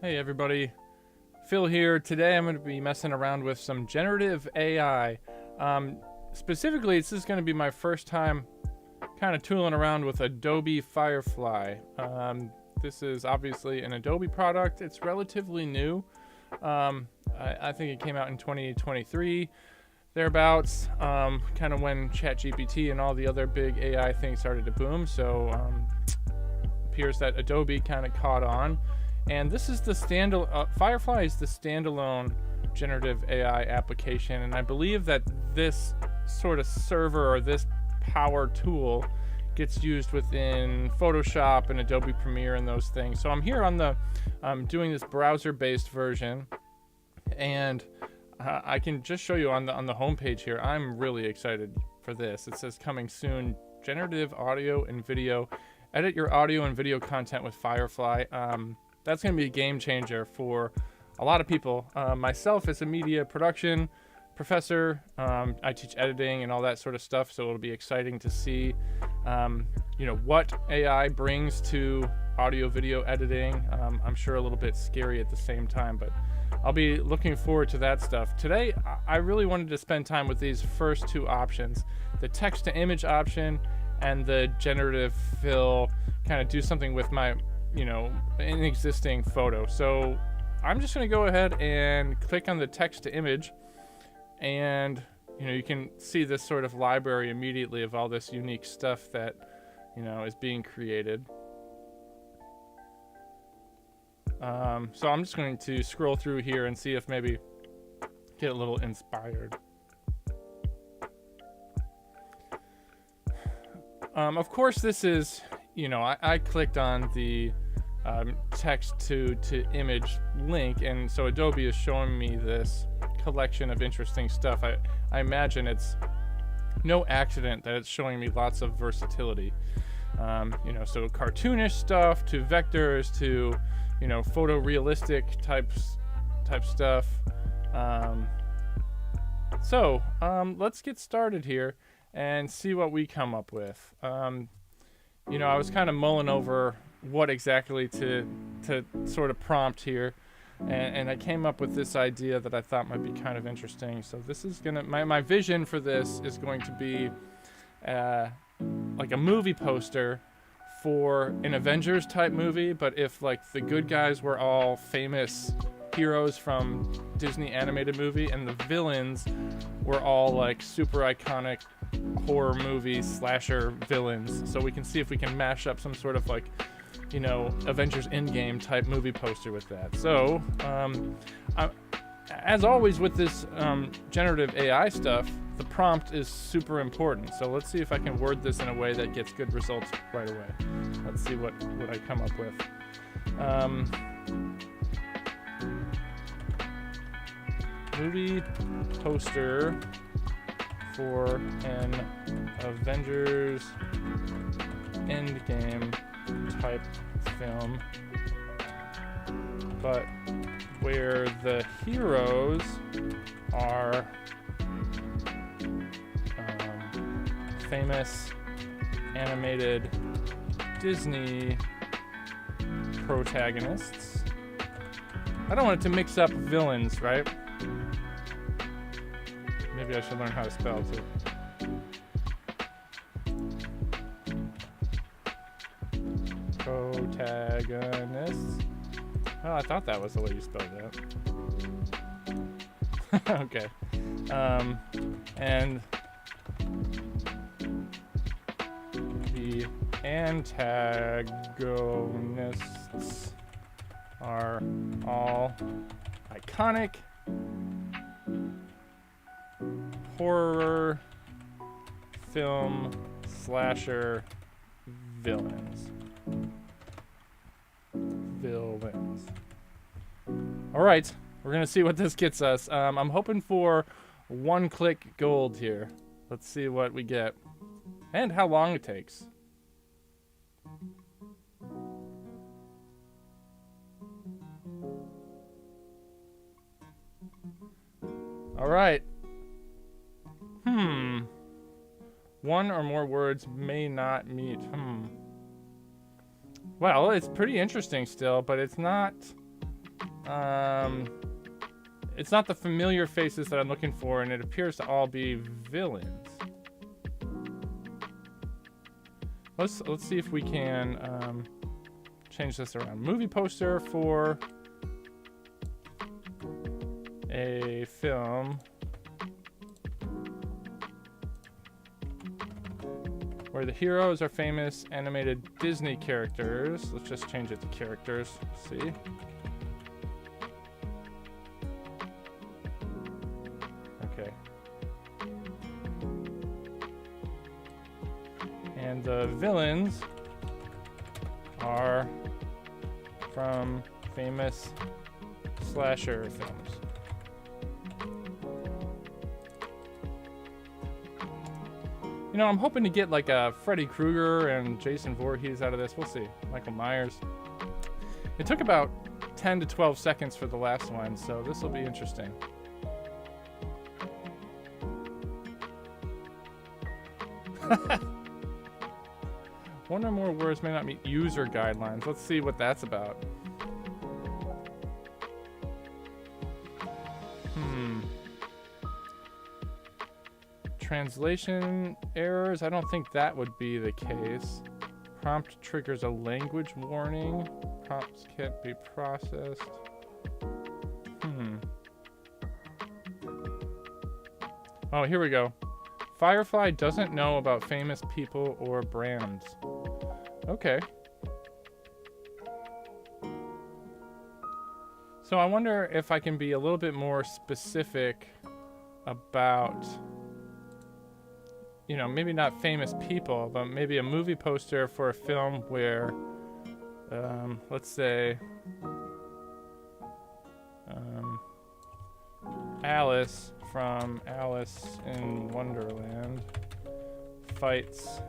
Hey everybody, Phil here. Today I'm going to be messing around with some generative AI. Specifically, this is going to be my first time kind of tooling around with Adobe FIREFLY. This is obviously an Adobe product. It's relatively new. I think it came out in 2023, thereabouts, kind of when ChatGPT and all the other big AI things started to boom. So appears that Adobe kind of caught on. And this is the FIREFLY is the standalone generative AI application, and I believe that this sort of server or this power tool gets used within Photoshop and Adobe Premiere and those things. So I'm here on the doing this browser-based version, and I can just show you on the homepage here. I'm really excited for this. It says coming soon: generative audio and video. Edit your audio and video content with FIREFLY. That's going to be a game changer for a lot of people. Myself, as a media production professor, I teach editing and all that sort of stuff, so it'll be exciting to see what AI brings to audio video editing. I'm sure a little bit scary at the same time, but I'll be looking forward to that stuff. Today, I really wanted to spend time with these first two options, the text to image option and the generative fill, kind of do something with my an existing photo. So I'm just going to go ahead and click on the text to image, and you can see this sort of library immediately of all this unique stuff that is being created. So I'm just going to scroll through here and see if maybe get a little inspired. Of course, this is I clicked on the text to image link, and so Adobe is showing me this collection of interesting stuff. I imagine it's no accident that it's showing me lots of versatility. So cartoonish stuff to vectors to photorealistic type stuff. So let's get started here and see what we come up with. I was kind of mulling over what exactly to sort of prompt here, and I came up with this idea that I thought might be kind of interesting. So this is gonna, my vision for this is going to be like a movie poster for an Avengers type movie, but if like the good guys were all famous heroes from Disney animated movie and the villains were all like super iconic horror movie slasher villains. So we can see if we can mash up some sort of like Avengers Endgame type movie poster with that. So as always with this generative AI stuff, the prompt is super important. So let's see if I can word this in a way that gets good results right away. Let's see what I come up with. Movie poster for an Avengers Endgame type film, but where the heroes are famous animated Disney protagonists. I don't want it to mix up villains, right? Maybe I should learn how to spell too. Protagonists. Well, I thought that was the way you spelled that. Okay. And the antagonists are all iconic horror film slasher villains. All right, we're gonna see what this gets us. I'm hoping for one-click gold here. Let's see what we get and how long it takes. All right. One or more words may not meet. Well, it's pretty interesting still, but it's not It's not the familiar faces that I'm looking for, and it appears to all be villains. Let's see if we can change this around. Movie poster for a film where the heroes are famous animated Disney characters. Let's just change it to characters. See? Okay. And the villains are from famous slasher films. You know, I'm hoping to get like a Freddy Krueger and Jason Voorhees out of this. We'll see. Michael Myers. It took about 10 to 12 seconds for the last one, so this will be interesting. One or more words may not meet user guidelines. Let's see what that's about. Translation errors? I don't think that would be the case. Prompt triggers a language warning. Prompts can't be processed. Oh, here we go. Firefly doesn't know about famous people or brands. Okay. So I wonder if I can be a little bit more specific about, you know, maybe not famous people, but maybe a movie poster for a film where, let's say, Alice from Alice in Wonderland fights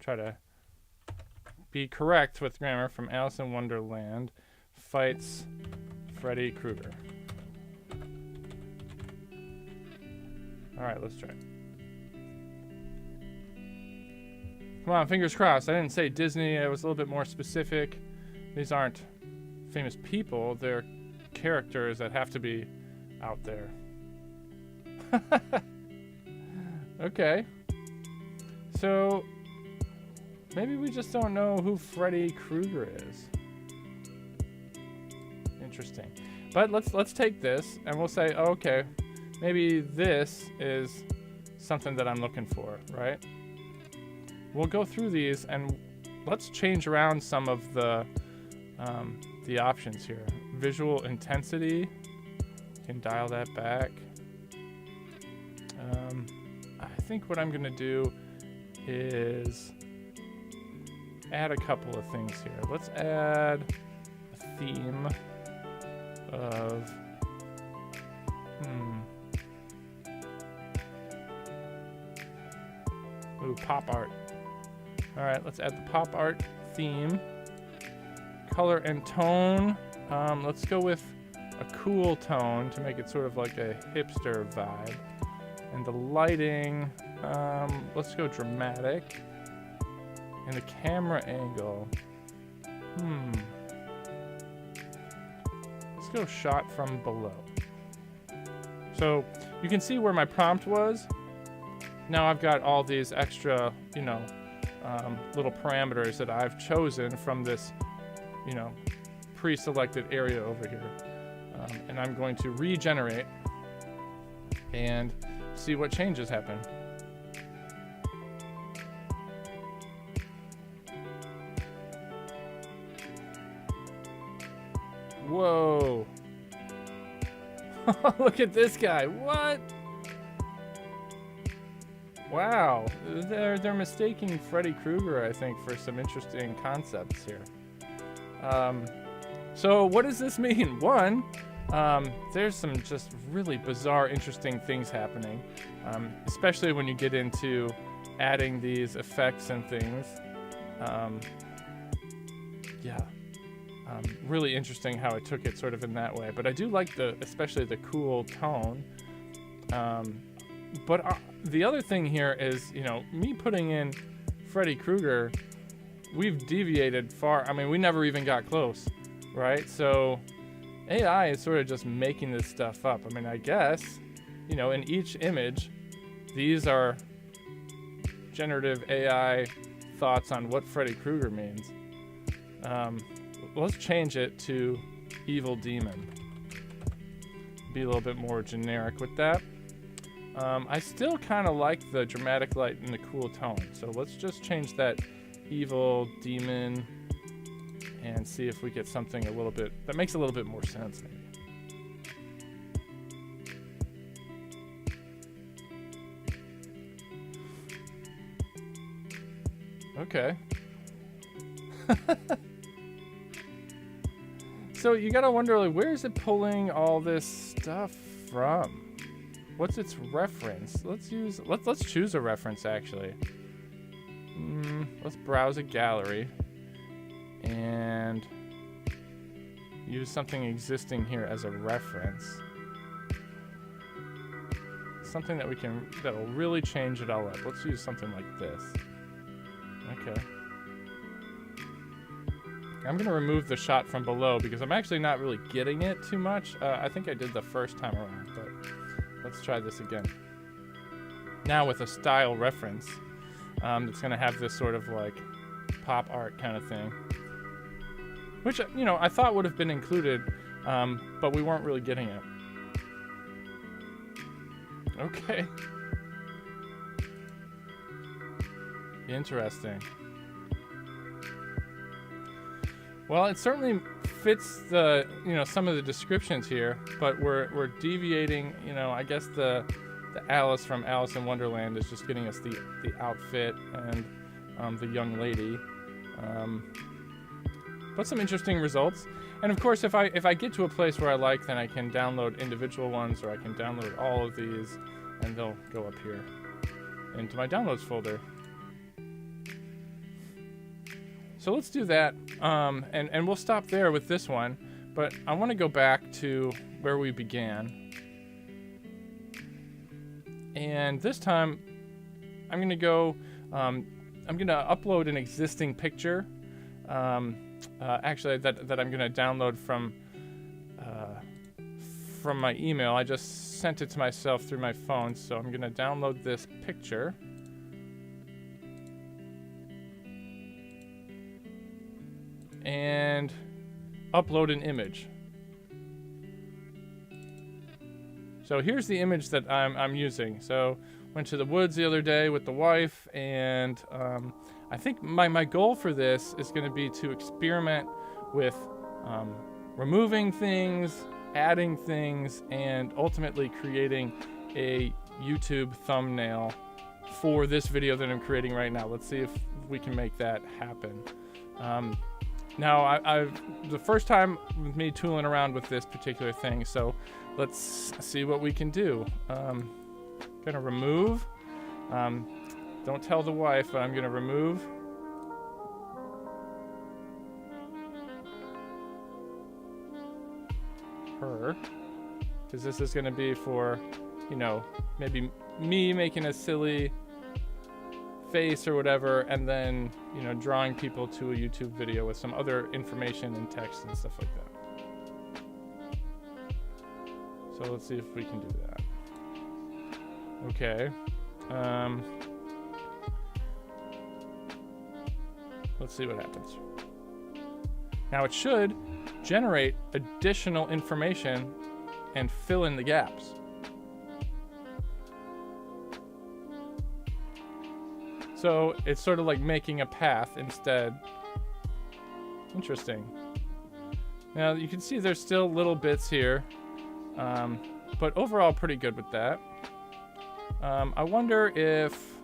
try to be correct with grammar. From Alice in Wonderland fights Freddy Krueger. All right, let's try it. Come on, fingers crossed. I didn't say Disney. I was a little bit more specific. These aren't famous people. They're characters that have to be out there. Okay. So maybe we just don't know who Freddy Krueger is. Interesting. But let's take this and we'll say, oh, okay, maybe this is something that I'm looking for, right? We'll go through these and let's change around some of the options here. Visual intensity, can dial that back. I think what I'm gonna do is add a couple of things here. Let's add a theme of ooh, pop art. All right, let's add the pop art theme. Color and tone. Let's go with a cool tone to make it sort of like a hipster vibe. And the lighting, let's go dramatic. And the camera angle. Let's go shot from below. So you can see where my prompt was. Now I've got all these extra, you know, little parameters that I've chosen from this, you know, pre-selected area over here. And I'm going to regenerate and see what changes happen. Whoa. Look at this guy. What? Wow. They're mistaking Freddy Krueger, I think, for some interesting concepts here. So what does this mean? One, there's some just really bizarre, interesting things happening, especially when you get into adding these effects and things. Yeah. Really interesting how it took it sort of in that way. But I do like especially the cool tone. But the other thing here is, you know, me putting in Freddy Krueger, we've deviated far. I mean, we never even got close, right? So AI is sort of just making this stuff up. I mean, I guess, you know, in each image, these are generative AI thoughts on what Freddy Krueger means. Let's change it to evil demon. Be a little bit more generic with that. I still kind of like the dramatic light and the cool tone. So let's just change that evil demon and see if we get something a little bit that makes a little bit more sense maybe. Okay. So you gotta wonder, like, where is it pulling all this stuff from? What's its reference? Let's choose a reference actually. Let's browse a gallery and use something existing here as a reference. Something that'll really change it all up. Let's use something like this. Okay. I'm gonna remove the shot from below because I'm actually not really getting it too much. I think I did the first time around, but let's try this again. Now with a style reference, that's gonna have this sort of like pop art kind of thing, which, you know, I thought would have been included, but we weren't really getting it. Okay. Interesting. Well, it certainly fits the, you know, some of the descriptions here, but we're deviating, you know, I guess the Alice from Alice in Wonderland is just getting us the outfit and the young lady. But some interesting results. And of course, if I get to a place where I like, then I can download individual ones, or I can download all of these and they'll go up here into my downloads folder. So let's do that, and we'll stop there with this one, but I want to go back to where we began. And this time, I'm going to go, I'm going to upload an existing picture, actually that I'm going to download from my email. I just sent it to myself through my phone, so I'm going to download this picture. And upload an image. So here's the image that I'm using. So went to the woods the other day with the wife, and I think my goal for this is going to be to experiment with removing things, adding things, and ultimately creating a YouTube thumbnail for this video that I'm creating right now. Let's see if we can make that happen. Now, the first time with me tooling around with this particular thing, so let's see what we can do. Gonna remove. Don't tell the wife, but I'm gonna remove. Her, because this is gonna be for, you know, maybe me making a silly face or whatever, and then, you know, drawing people to a YouTube video with some other information and text and stuff like that. So let's see if we can do that. Okay. Let's see what happens. Now it should generate additional information and fill in the gaps. So it's sort of like making a path instead. Interesting. Now you can see there's still little bits here, but overall pretty good with that. I wonder if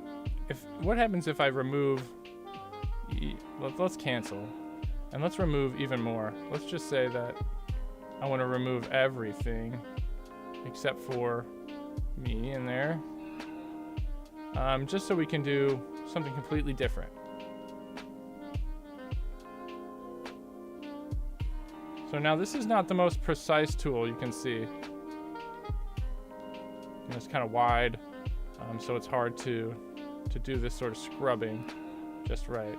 what happens if I remove. Let's cancel, and let's remove even more. Let's just say that I want to remove everything except for me in there, just so we can do something completely different. So now this is not the most precise tool, you can see. You know, it's kind of wide, so it's hard to do this sort of scrubbing just right.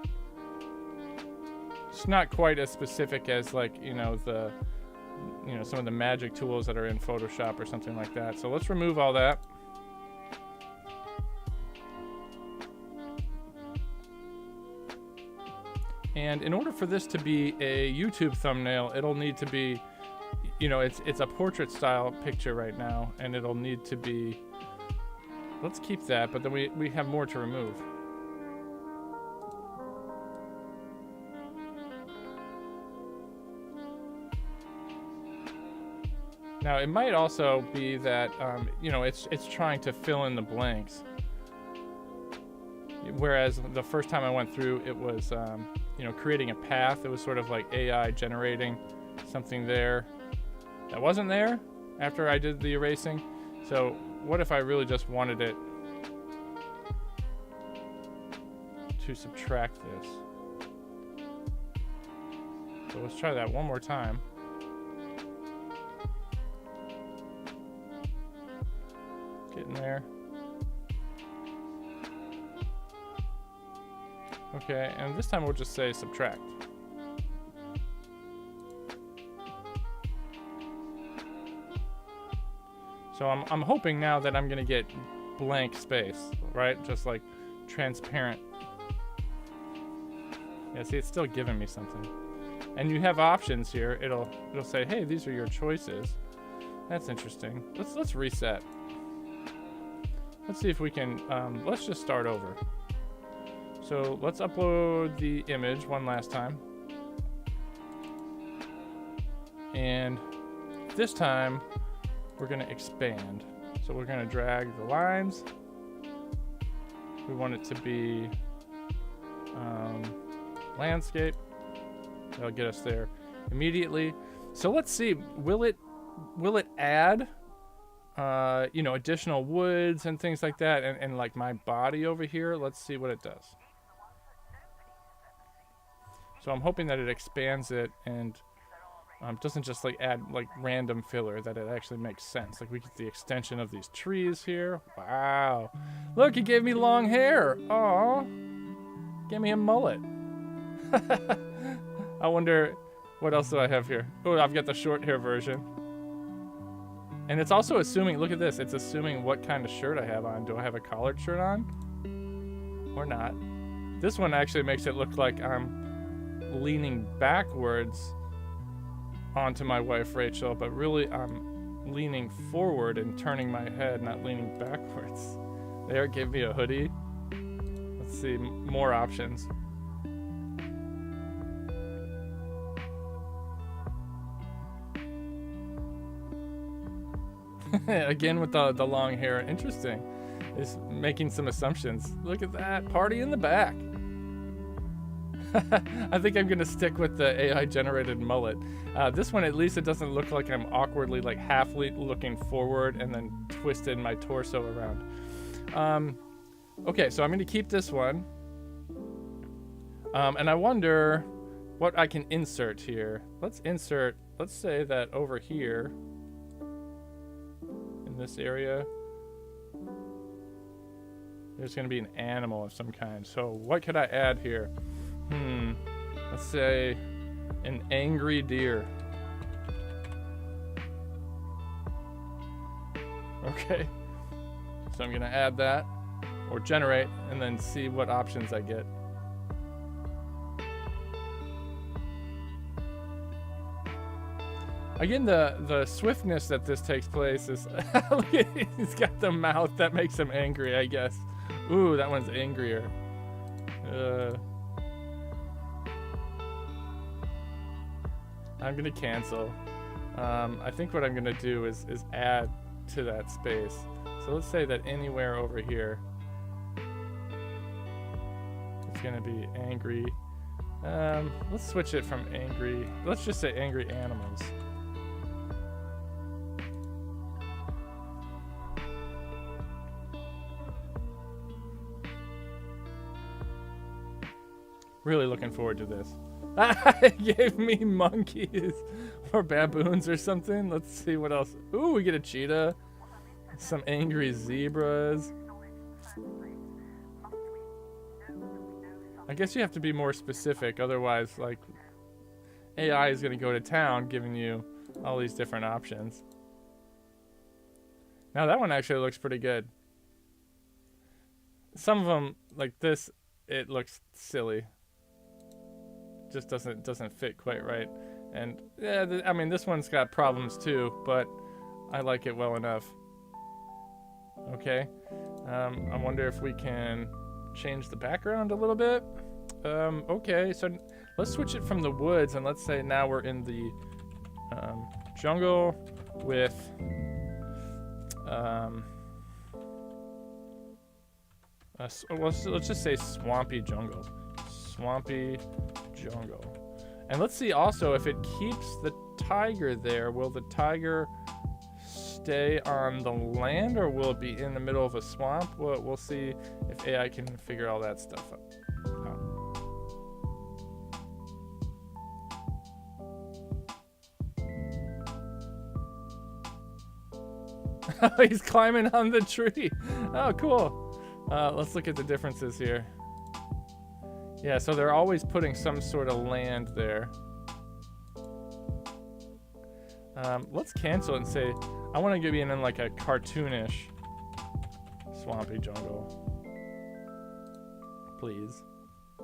It's not quite as specific as like, you know, some of the magic tools that are in Photoshop or something like that. So let's remove all that. And in order for this to be a YouTube thumbnail, it'll need to be, you know, it's a portrait style picture right now, and it'll need to be, let's keep that, but then we have more to remove. Now it might also be that, you know, it's trying to fill in the blanks. Whereas the first time I went through, it was, you know, creating a path. It was sort of like AI generating something there that wasn't there after I did the erasing. So what if I really just wanted it to subtract this? So let's try that one more time. Getting there. Okay, and this time we'll just say subtract. So I'm hoping now that I'm gonna get blank space, right? Just like transparent. Yeah, see, it's still giving me something. And you have options here. It'll say, hey, these are your choices. That's interesting. Let's reset. Let's see if we can, let's just start over. So let's upload the image one last time. And this time we're gonna expand. So we're gonna drag the lines. We want it to be landscape. That'll get us there immediately. So let's see, will it add you know, additional woods and things like that, and like my body over here? Let's see what it does. So I'm hoping that it expands it and doesn't just like add like random filler, that it actually makes sense. Like we get the extension of these trees here. Wow. Look, he gave me long hair. Aw. Gave me a mullet. I wonder, what else do I have here? Oh, I've got the short hair version. And it's also assuming, look at this, it's assuming what kind of shirt I have on. Do I have a collared shirt on? Or not? This one actually makes it look like I'm leaning backwards onto my wife Rachel, but really I'm leaning forward and turning my head, not leaning backwards. There, give me a hoodie. Let's see, more options. Again with the long hair. Interesting. It's making some assumptions. Look at that. Party in the back. I think I'm gonna stick with the AI generated mullet. This one, at least it doesn't look like I'm awkwardly like half looking forward and then twisted my torso around. Okay, so I'm gonna keep this one. And I wonder what I can insert here. Let's say that over here in this area, there's gonna be an animal of some kind. So what could I add here? Let's say an angry deer. Okay, so I'm gonna add that or generate and then see what options I get. Again, the swiftness that this takes place is look at, he's got the mouth that makes him angry, I guess. Ooh, that one's angrier. I'm gonna cancel. I think what I'm gonna do is add to that space. So let's say that anywhere over here, it's gonna be angry. Let's switch it from angry. Let's just say angry animals. Really looking forward to this. It gave me monkeys or baboons or something. Let's see what else. Ooh, we get a cheetah. Some angry zebras. I guess you have to be more specific, otherwise, like, AI is going to go to town giving you all these different options. Now that one actually looks pretty good. Some of them, like this, it looks silly. Just doesn't fit quite right. And yeah, I mean, this one's got problems too, but I like it well enough. Okay. I wonder if we can change the background a little bit. Okay, so let's switch it from the woods, and let's say now we're in the jungle with let's just say swampy jungle. Swampy jungle. And let's see also if it keeps the tiger there. Will the tiger stay on the land, or will it be in the middle of a swamp? We'll see if AI can figure all that stuff out. He's climbing on the tree. Oh, cool. Let's look at the differences here. Yeah, so they're always putting some sort of land there. Let's cancel it and say, I want to be in like a cartoonish swampy jungle. Please.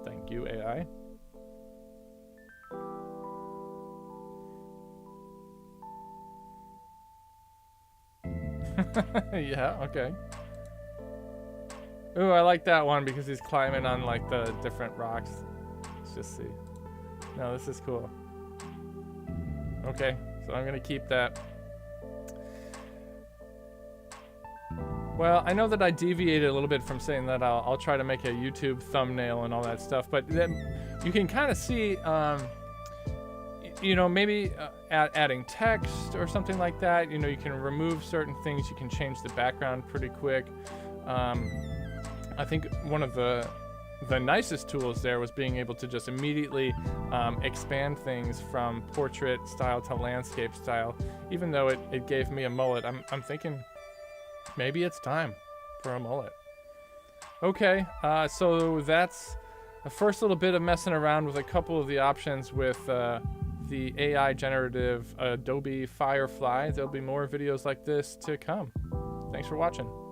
Thank you, AI. Yeah, okay. Ooh, I like that one because he's climbing on like the different rocks. Let's just see. No, this is cool. Okay, so I'm gonna keep that. Well, I know that I deviated a little bit from saying that I'll try to make a YouTube thumbnail and all that stuff, but then you can kind of see, you know, maybe adding text or something like that. You know, you can remove certain things. You can change the background pretty quick. I think one of the nicest tools there was being able to just immediately expand things from portrait style to landscape style. Even though it gave me a mullet, I'm thinking maybe it's time for a mullet. Okay, so that's the first little bit of messing around with a couple of the options with the AI generative Adobe Firefly. There'll be more videos like this to come. Thanks for watching.